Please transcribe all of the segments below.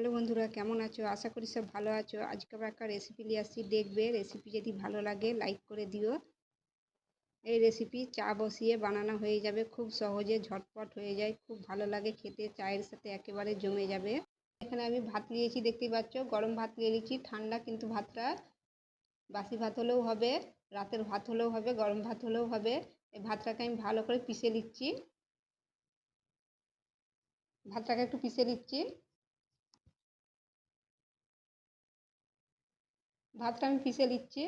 Hello বন্ধুরা, কেমন আছো? আশা করি সব ভালো আছো। আজকে আবার একটা রেসিপি নিয়ে আসছি, দেখবে। রেসিপি যদি ভালো লাগে লাইক করে দিও। এই রেসিপি চা বসিয়ে বানানো হয়ে যাবে, খুব সহজে ঝটপট হয়ে যায়, খুব ভালো লাগে খেতে, চায়ের সাথে একেবারে জমে যাবে। এখানে আমি ভাত নিয়েছি, দেখতেই পাচ্ছ, গরম ভাত নিয়ে নিয়েছি। ঠান্ডা কিন্তু ভাতটা, বাসি ভাত হলেও হবে, রাতের ভাত হলেও হবে, গরম ভাত হলেও হবে। এই ভাতটাকে আমি ভালো করে পিষে নিচ্ছি। ভাতটাকে একটু পিষে নিচ্ছি। ভাতটা আমি পিষে নিচ্ছি।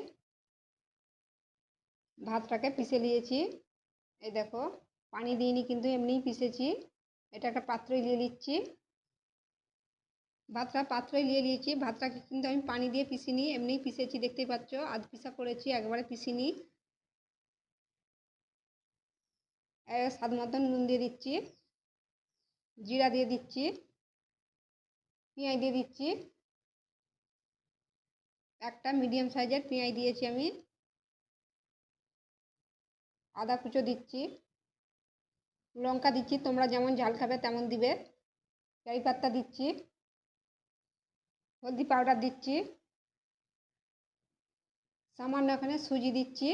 ভাতটাকে পিষে নিয়েছি। এই দেখো, পানি দিইনি কিন্তু এমনিই পিষেছি। এটা একটা পাত্রে নিয়ে নিচ্ছি। ভাতটা পাত্রে নিয়ে নিয়েছি। ভাতটাকে কিন্তু আমি পানি দিয়ে পিষিনি, এমনিই পিষেছি, দেখতেই পাচ্ছ। আধ পিষা করেছি, একবারে পিষিনি। স্বাদ মতন নুন দিয়ে দিচ্ছি, জিরা দিয়ে দিচ্ছি, পেঁয়াজ দিয়ে দিচ্ছি। একটা মিডিয়াম সাইজের পেঁয়াজ দিয়েছি আমি। আদা কুচো দিচ্ছি, লঙ্কা দিচ্ছি, তোমরা যেমন ঝাল খাবে তেমন দিবে। কারি পাতা দিচ্ছি, হলদি পাউডার দিচ্ছি, সামান্য এখানে সুজি দিচ্ছি,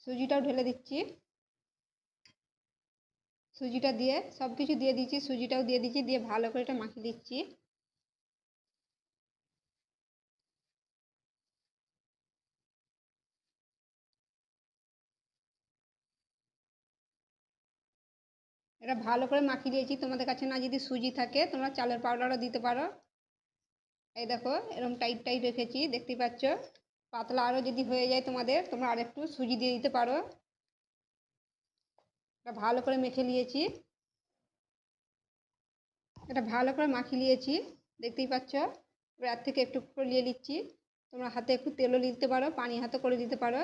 সুজিটাও ঢেলে দিচ্ছি। সুজিটা দিয়ে সব কিছু দিয়ে দিচ্ছি, সুজিটাও দিয়ে দিচ্ছি, দিয়ে ভালো করে এটা মাখিয়ে দিচ্ছি। এটা ভালো করে মাখিয়ে দিয়েছি। তোমাদের কাছে না যদি সুজি থাকে তোমরা চালের পাউডারও দিতে পারো। এই দেখো, এরকম টাইট টাইট রেখেছি, দেখতেই পাচ্ছ। পাতলা আরও যদি হয়ে যায় তোমাদের, তোমরা আরেকটু সুজি দিয়ে দিতে পারো। এটা ভালো করে মেখে নিয়েছি। এটা ভালো করে মাখিয়ে নিয়েছি, দেখতেই পাচ্ছ। এবার এর থেকে একটু করে নিয়ে নিচ্ছি। তোমরা হাতে একটু তেলও দিতে পারো, পানি হাতে করে দিতে পারো।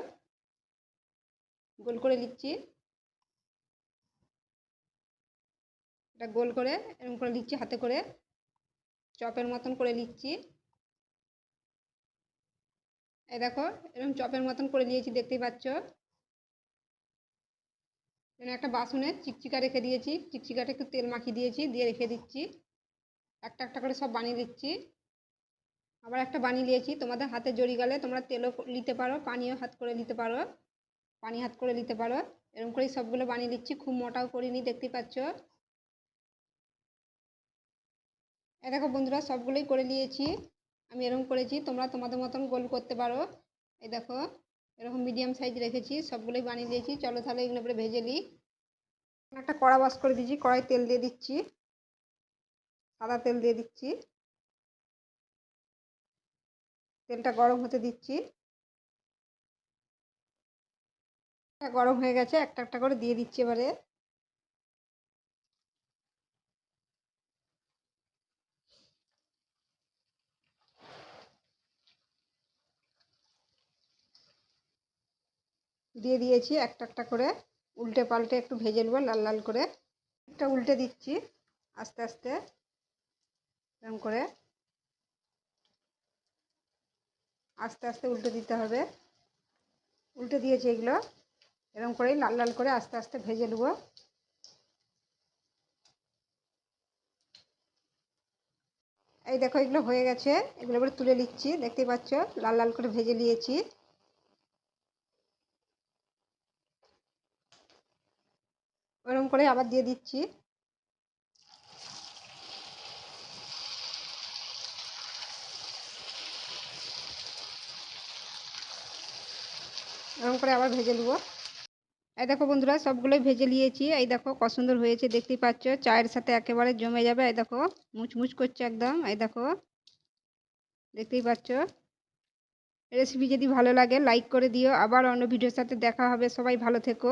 গোল করে নিচ্ছি। এটা গোল করে এরকম করে নিচ্ছি, হাতে করে চপের মতন করে নিচ্ছি। এই দেখো, এরকম চপের মতন করে নিয়েছি, দেখতেই পাচ্ছ। এখানে একটা বাসনে চিকচিকা রেখে দিয়েছি, চিকচিকাটা একটু তেল মাখিয়ে দিয়েছি, দিয়ে রেখে দিচ্ছি। একটা একটা করে সব বানিয়ে দিচ্ছি। আবার একটা বানিয়ে নিয়েছি। তোমাদের হাতে জড়িয়ে গেলে তোমরা তেলও নিতে পারো, পানিও হাত করে নিতে পারো, পানি হাত করে নিতে পারো। এরকম করেই সবগুলো বানিয়ে দিচ্ছি, খুব মোটাও করিনি, দেখতেই পাচ্ছ। এ দেখো বন্ধুরা, সবগুলোই করে নিয়েছি। আমি এরকম করেছি, তোমরা তোমাদের মতন গোল করতে পারো। এই দেখো, এরকম মিডিয়াম সাইজ রেখেছি, সবগুলোই বানিয়ে দিয়েছি। চলো তাহলে এগুলো পরে ভেজে নিই। একটা কড়া ওয়াশ করে দিচ্ছি, কড়াই তেল দিয়ে দিচ্ছি, সাদা তেল দিয়ে দিচ্ছি। তেলটা গরম হতে দিচ্ছি। গরম হয়ে গেছে, একটা একটা করে দিয়ে দিচ্ছি এবারে। দিয়ে দিয়েছি একটা একটা করে, উল্টে পাল্টে একটু ভেজে নেবো লাল লাল করে। একটা উল্টে দিচ্ছি আস্তে আস্তে, এরকম করে আস্তে আস্তে উল্টে দিতে হবে। উল্টে দিয়েছি এগুলো, এরকম করেই লাল লাল করে আস্তে আস্তে ভেজে নেবো। এই দেখো, এগুলো হয়ে গেছে, এগুলো এবার তুলে নিচ্ছি, দেখতেই পাচ্ছ, লাল লাল করে ভেজে নিয়েছি। ওরকম করে আবার দিয়ে দিচ্ছি। এরকম করে আবার ভেজে নেবো। এই দেখো বন্ধুরা, সবগুলোই ভেজে নিয়েছি। এই দেখো কত সুন্দর হয়েছে, দেখতেই পাচ্ছ, চায়ের সাথে একেবারে জমে যাবে। এই দেখো, মুচমুচ করছে একদম। এই দেখো, দেখতেই পাচ্ছ। রেসিপি যদি ভালো লাগে লাইক করে দিও। আবার অন্য ভিডিওর সাথে দেখা হবে। সবাই ভালো থেকো।